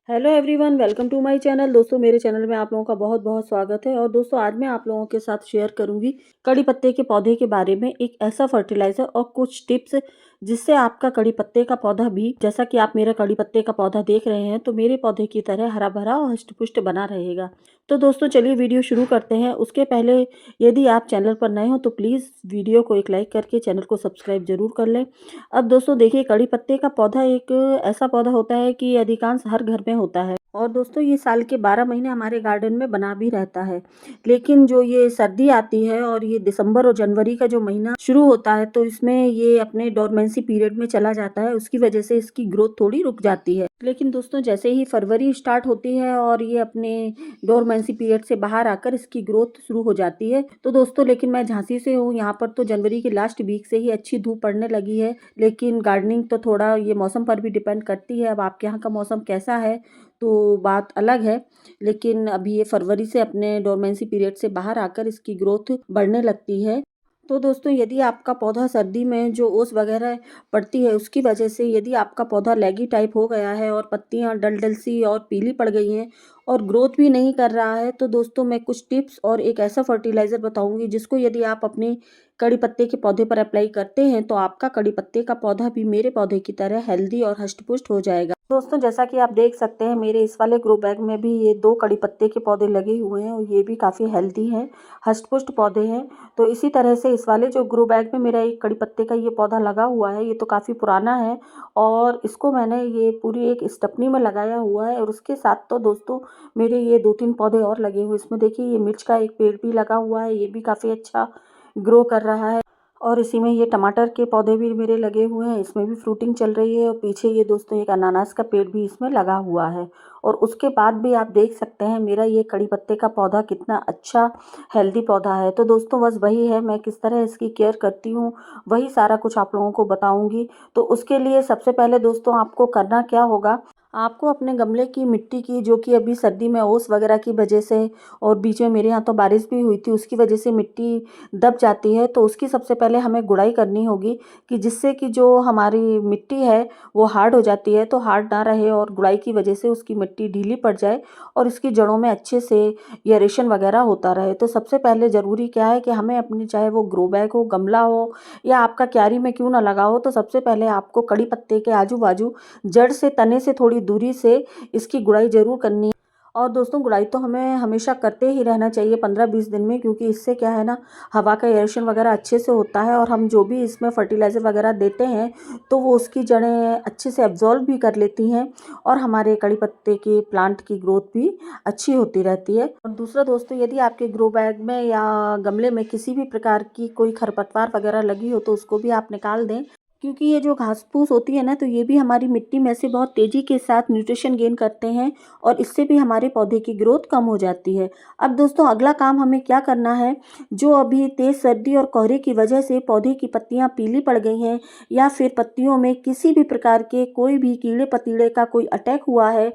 Hello everyone, welcome to my channel. दोस्तों, मेरे channel में आप लोगों का बहुत बहुत स्वागत है। और दोस्तों, आज मैं आप लोगों के साथ शेयर करूंगी कड़ी पत्ते के पौधे के बारे में एक ऐसा फर्टिलाइज़र और कुछ टिप्स जिससे आपका कड़ी पत्ते का पौधा भी, जैसा कि आप मेरा कड़ी पत्ते का पौधा देख रहे हैं, तो मेरे पौधे की तरह हरा भरा और हष्ट पुष्ट बना रहेगा। तो दोस्तों, चलिए वीडियो शुरू करते हैं। उसके पहले यदि आप चैनल पर नए हो तो प्लीज़ वीडियो को एक लाइक करके चैनल को सब्सक्राइब जरूर कर लें। अब दोस्तों देखिए, कड़ी पत्ते का पौधा एक ऐसा पौधा होता है कि अधिकांश हर घर में होता है। और दोस्तों, ये साल के 12 महीने हमारे गार्डन में बना भी रहता है। लेकिन जो ये सर्दी आती है और ये दिसंबर और जनवरी का जो महीना शुरू होता है, तो इसमें ये अपने डोरमेंसी पीरियड में चला जाता है। उसकी वजह से इसकी ग्रोथ थोड़ी रुक जाती है। लेकिन दोस्तों, जैसे ही फरवरी स्टार्ट होती है और ये अपने डोरमेंसी पीरियड से बाहर आकर इसकी ग्रोथ शुरू हो जाती है। तो दोस्तों, लेकिन मैं झांसी से हूँ, यहाँ पर तो जनवरी के लास्ट वीक से ही अच्छी धूप पड़ने लगी है। लेकिन गार्डनिंग तो थोड़ा ये मौसम पर भी डिपेंड करती है। अब आपके यहाँ का मौसम कैसा है तो बात अलग है। लेकिन अभी ये फरवरी से अपने डोरमेंसी पीरियड से बाहर आकर इसकी ग्रोथ बढ़ने लगती है। तो दोस्तों, यदि आपका पौधा सर्दी में जो ओस वगैरह पड़ती है उसकी वजह से यदि आपका पौधा लैगी टाइप हो गया है और पत्तियां डल डल सी और पीली पड़ गई हैं और ग्रोथ भी नहीं कर रहा है, तो दोस्तों मैं कुछ टिप्स और एक ऐसा फर्टिलाइज़र बताऊंगी जिसको यदि आप अपने कड़ी पत्ते के पौधे पर अप्लाई करते हैं तो आपका कड़ी पत्ते का पौधा भी मेरे पौधे की तरह हेल्दी और हष्ट-पुष्ट हो जाएगा। दोस्तों, जैसा कि आप देख सकते हैं, मेरे इस वाले ग्रो बैग में भी ये 2 कड़ी पत्ते के पौधे लगे हुए हैं और ये भी काफ़ी हेल्दी हैं, हष्ट-पुष्ट पौधे हैं। तो इसी तरह से इस वाले जो ग्रो बैग में मेरा एक कड़ी पत्ते का ये पौधा लगा हुआ है, ये तो काफ़ी पुराना है और इसको मैंने ये पूरी एक स्टेपनी में लगाया हुआ है। और उसके साथ तो दोस्तों मेरे ये 2-3 पौधे और लगे हुए हैं। इसमें देखिए, ये मिर्च का एक पेड़ भी लगा हुआ है, ये भी काफ़ी अच्छा ग्रो कर रहा है। और इसी में ये टमाटर के पौधे भी मेरे लगे हुए हैं, इसमें भी फ्रूटिंग चल रही है। और पीछे ये दोस्तों एक अनानास का पेड़ भी इसमें लगा हुआ है। और उसके बाद भी आप देख सकते हैं मेरा ये कड़ी पत्ते का पौधा कितना अच्छा हेल्दी पौधा है। तो दोस्तों, बस वही है, मैं किस तरह इसकी केयर करती हूँ वही सारा कुछ आप लोगों को बताऊँगी। तो उसके लिए सबसे पहले दोस्तों आपको करना क्या होगा, आपको अपने गमले की मिट्टी की, जो कि अभी सर्दी में ओस वगैरह की वजह से और बीच में मेरे यहाँ तो बारिश भी हुई थी, उसकी वजह से मिट्टी दब जाती है। तो उसकी सबसे पहले हमें गुड़ाई करनी होगी कि जिससे कि जो हमारी मिट्टी है वो हार्ड हो जाती है तो हार्ड ना रहे और गुड़ाई की वजह से उसकी मिट्टी ढीली पड़ जाए और इसकी जड़ों में अच्छे से एयरेशन वगैरह होता रहे। तो सबसे पहले ज़रूरी क्या है कि हमें अपनी, चाहे वो ग्रो बैग हो, गमला हो या आपका क्यारी में क्यों ना लगा हो, तो सबसे पहले आपको कड़ी पत्ते के आजू बाजू जड़ से, तने से थोड़ी दूरी से इसकी गुड़ाई ज़रूर करनी है। और दोस्तों, गुड़ाई तो हमें हमेशा करते ही रहना चाहिए 15-20 दिन में, क्योंकि इससे क्या है ना, हवा का एयरेशन वगैरह अच्छे से होता है और हम जो भी इसमें फर्टिलाइज़र वगैरह देते हैं तो वो उसकी जड़ें अच्छे से एब्जॉर्ब भी कर लेती हैं और हमारे कड़ी पत्ते के प्लांट की ग्रोथ भी अच्छी होती रहती है। और दूसरा दोस्तों, यदि आपके ग्रो बैग में या गमले में किसी भी प्रकार की कोई खरपतवार वगैरह लगी हो तो उसको भी आप निकाल दें, क्योंकि ये जो घास फूस होती है ना, तो ये भी हमारी मिट्टी में से बहुत तेज़ी के साथ न्यूट्रिशन गेन करते हैं और इससे भी हमारे पौधे की ग्रोथ कम हो जाती है। अब दोस्तों, अगला काम हमें क्या करना है, जो अभी तेज़ सर्दी और कोहरे की वजह से पौधे की पत्तियां पीली पड़ गई हैं या फिर पत्तियों में किसी भी प्रकार के कोई भी कीड़े पतीड़े का कोई अटैक हुआ है,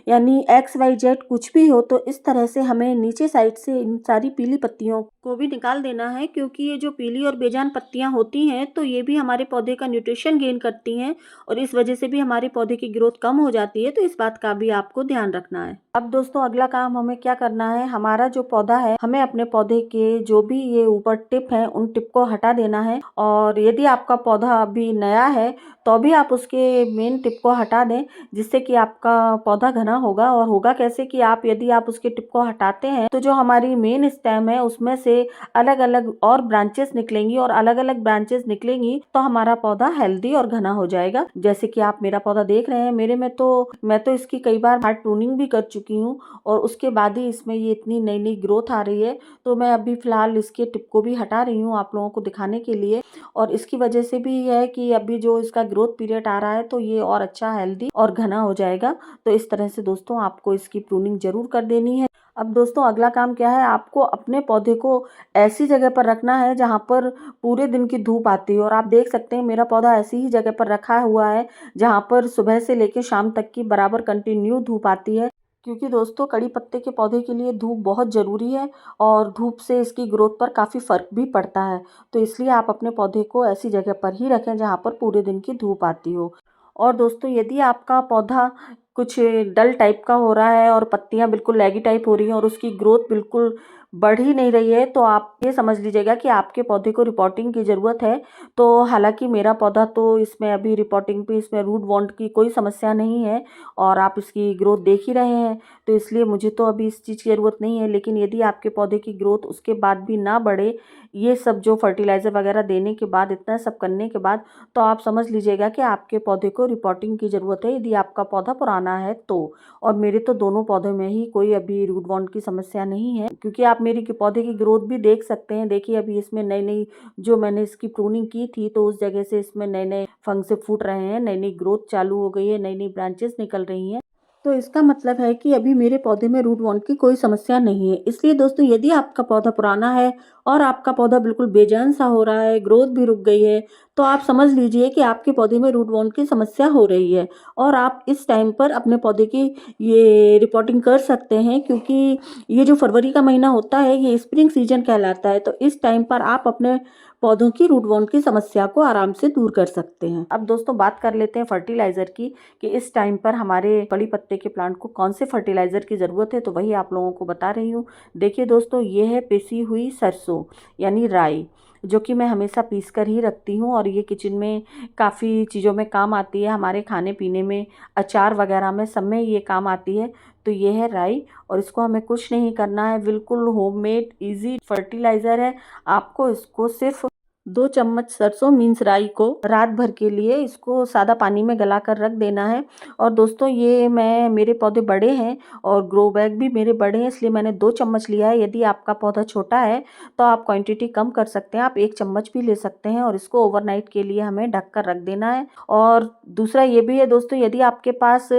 यानी XYZ कुछ भी हो, तो इस तरह से हमें नीचे साइड से इन सारी पीली पत्तियों को भी निकाल देना है। क्योंकि ये जो पीली और बेजान पत्तियां होती हैं तो ये भी हमारे पौधे का न्यूट्रिशन गेन करती हैं और इस वजह से भी हमारे पौधे की ग्रोथ कम हो जाती है। तो इस बात का भी आपको ध्यान रखना है। अब दोस्तों, अगला काम हमें क्या करना है, हमारा जो पौधा है, हमें अपने पौधे के जो भी ये ऊपर टिप है उन टिप को हटा देना है। और यदि आपका पौधा अभी नया है तो भी आप उसके मेन टिप को हटा दें, जिससे कि आपका पौधा घना होगा। और होगा कैसे कि आप, यदि आप उसके टिप को हटाते हैं तो जो हमारी मेन स्टेम है उसमें से अलग अलग और ब्रांचेस निकलेंगी और अलग अलग ब्रांचेस निकलेंगी तो हमारा पौधा हेल्दी और घना हो जाएगा। जैसे कि आप मेरा पौधा देख रहे हैं, मेरे में तो मैं तो इसकी कई बार हार्ड प्रूनिंग भी कर चुकी हूँ और उसके बाद ही इसमें ये इतनी नई नई ग्रोथ आ रही है। तो मैं अभी फिलहाल इसके टिप को भी हटा रही हूँ आप लोगों को दिखाने के लिए। और इसकी वजह से भी है कि अभी जो इसका ग्रोथ पीरियड आ रहा है तो ये और अच्छा हेल्दी और घना हो जाएगा। तो इस तरह से दोस्तों आपको इसकी प्रूनिंग जरूर कर देनी है। अब दोस्तों, अगला काम क्या है, आपको अपने पौधे को ऐसी जगह पर रखना है जहाँ पर पूरे दिन की धूप आती है। और आप देख सकते हैं मेरा पौधा ऐसी ही जगह पर रखा हुआ है जहाँ पर सुबह से लेकर शाम तक की बराबर कंटिन्यू धूप आती है। क्योंकि दोस्तों, कड़ी पत्ते के पौधे के लिए धूप बहुत ज़रूरी है और धूप से इसकी ग्रोथ पर काफ़ी फ़र्क भी पड़ता है। तो इसलिए आप अपने पौधे को ऐसी जगह पर ही रखें जहाँ पर पूरे दिन की धूप आती हो। और दोस्तों, यदि आपका पौधा कुछ डल टाइप का हो रहा है और पत्तियां बिल्कुल लैगी टाइप हो रही हैं और उसकी ग्रोथ बिल्कुल बढ़ ही नहीं रही है, तो आप ये समझ लीजिएगा कि आपके पौधे को रिपोर्टिंग की ज़रूरत है। तो हालांकि मेरा पौधा तो इसमें अभी रिपोर्टिंग पे, इसमें रूट वॉन्ट की कोई समस्या नहीं है और आप इसकी ग्रोथ देख ही रहे हैं, तो इसलिए मुझे तो अभी इस चीज़ की ज़रूरत नहीं है। लेकिन यदि आपके पौधे की ग्रोथ उसके बाद भी ना बढ़े, ये सब जो फर्टिलाइज़र वगैरह देने के बाद, इतना सब करने के बाद, तो आप समझ लीजिएगा कि आपके पौधे को रिपोर्टिंग की ज़रूरत है, यदि आपका पौधा पुराना है तो। और मेरे तो दोनों पौधों में ही कोई अभी रूट वॉन्ट की समस्या नहीं है, क्योंकि आप मेरी पौधे की ग्रोथ भी देख सकते हैं। देखिए अभी इसमें नई नई, जो मैंने इसकी प्रूनिंग की थी तो उस जगह से इसमें नए नए फंगसे फूट रहे हैं, नई नई ग्रोथ चालू हो गई है, नई नई ब्रांचेस निकल रही हैं। तो इसका मतलब है कि अभी मेरे पौधे में रूट वॉन्ट की कोई समस्या नहीं है। इसलिए दोस्तों, यदि आपका पौधा पुराना है और आपका पौधा बिल्कुल बेजान सा हो रहा है, ग्रोथ भी रुक गई है, तो आप समझ लीजिए कि आपके पौधे में रूट वॉन्ट की समस्या हो रही है और आप इस टाइम पर अपने पौधे की ये रिपोर्टिंग कर सकते हैं, क्योंकि ये जो फरवरी का महीना होता है ये स्प्रिंग सीजन कहलाता है। तो इस टाइम पर आप अपने पौधों की रूट वॉन्ट की समस्या को आराम से दूर कर सकते हैं। अब दोस्तों बात कर लेते हैं फर्टिलाइज़र की, कि इस टाइम पर हमारे कड़ी पत्ते के प्लांट को कौन से फर्टिलाइज़र की ज़रूरत है, तो वही आप लोगों को बता रही हूँ। देखिए दोस्तों, ये है पिसी हुई सरसों यानी राई, जो कि मैं हमेशा पीस कर ही रखती हूँ और ये किचन में काफ़ी चीज़ों में काम आती है, हमारे खाने पीने में, अचार वगैरह में, सब में ये काम आती है। तो ये है राई और इसको हमें कुछ नहीं करना है, बिल्कुल होममेड इजी फर्टिलाइज़र है। आपको इसको सिर्फ 2 चम्मच सरसों मीन्स राई को रात भर के लिए इसको सादा पानी में गला कर रख देना है। और दोस्तों ये मेरे पौधे बड़े हैं और ग्रो बैग भी मेरे बड़े हैं, इसलिए मैंने 2 चम्मच लिया है। यदि आपका पौधा छोटा है तो आप क्वांटिटी कम कर सकते हैं, आप 1 चम्मच भी ले सकते हैं और इसको ओवरनाइट के लिए हमें ढक कर रख देना है। और दूसरा ये भी है दोस्तों, यदि आपके पास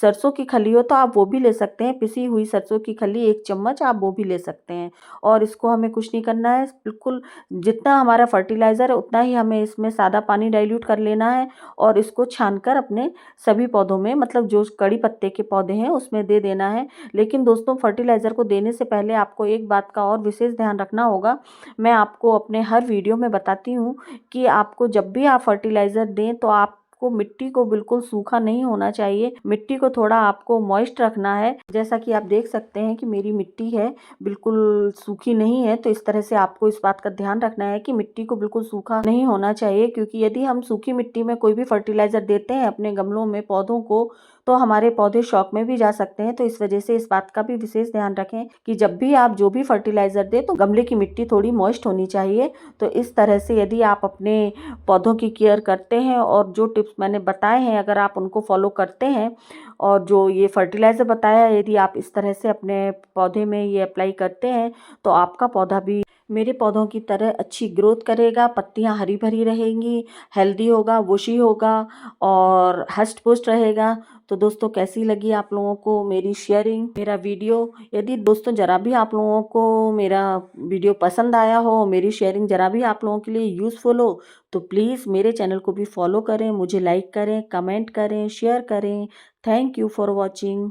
सरसों की खली हो तो आप वो भी ले सकते हैं, पिसी हुई सरसों की खली 1 चम्मच आप वो भी ले सकते हैं। और इसको हमें कुछ नहीं करना है, बिल्कुल जितना हमारा फर्टिलाइज़र है उतना ही हमें इसमें सादा पानी डाइल्यूट कर लेना है और इसको छानकर अपने सभी पौधों में, मतलब जो कड़ी पत्ते के पौधे हैं उसमें दे देना है। लेकिन दोस्तों, फर्टिलाइज़र को देने से पहले आपको एक बात का और विशेष ध्यान रखना होगा। मैं आपको अपने हर वीडियो में बताती हूँ कि आपको जब भी आप फर्टिलाइज़र दें तो आपको मिट्टी को बिल्कुल सूखा नहीं होना चाहिए, मिट्टी को थोड़ा आपको मॉइस्ट रखना है। जैसा कि आप देख सकते हैं कि मेरी मिट्टी है बिल्कुल सूखी नहीं है, तो इस तरह से आपको इस बात का ध्यान रखना है कि मिट्टी को बिल्कुल सूखा नहीं होना चाहिए, क्योंकि यदि हम सूखी मिट्टी में कोई भी फर्टिलाइज़र देते हैं अपने गमलों में पौधों को, तो हमारे पौधे शॉक में भी जा सकते हैं। तो इस वजह से इस बात का भी विशेष ध्यान रखें कि जब भी आप जो भी फर्टिलाइज़र दें तो गमले की मिट्टी थोड़ी मॉइस्ट होनी चाहिए। तो इस तरह से यदि आप अपने पौधों की केयर करते हैं और जो टिप्स मैंने बताए हैं अगर आप उनको फॉलो करते हैं और जो ये फर्टिलाइज़र बताया है यदि आप इस तरह से अपने पौधे में ये अप्लाई करते हैं, तो आपका पौधा भी मेरे पौधों की तरह अच्छी ग्रोथ करेगा, पत्तियां हरी भरी रहेंगी, हेल्दी होगा, बुशी होगा और हष्ट पुष्ट रहेगा। तो दोस्तों, कैसी लगी आप लोगों को मेरी शेयरिंग, मेरा वीडियो? यदि दोस्तों ज़रा भी आप लोगों को मेरा वीडियो पसंद आया हो, मेरी शेयरिंग ज़रा भी आप लोगों के लिए यूज़फुल हो, तो प्लीज़ मेरे चैनल को भी फॉलो करें, मुझे लाइक करें, कमेंट करें, शेयर करें। Thank you for watching.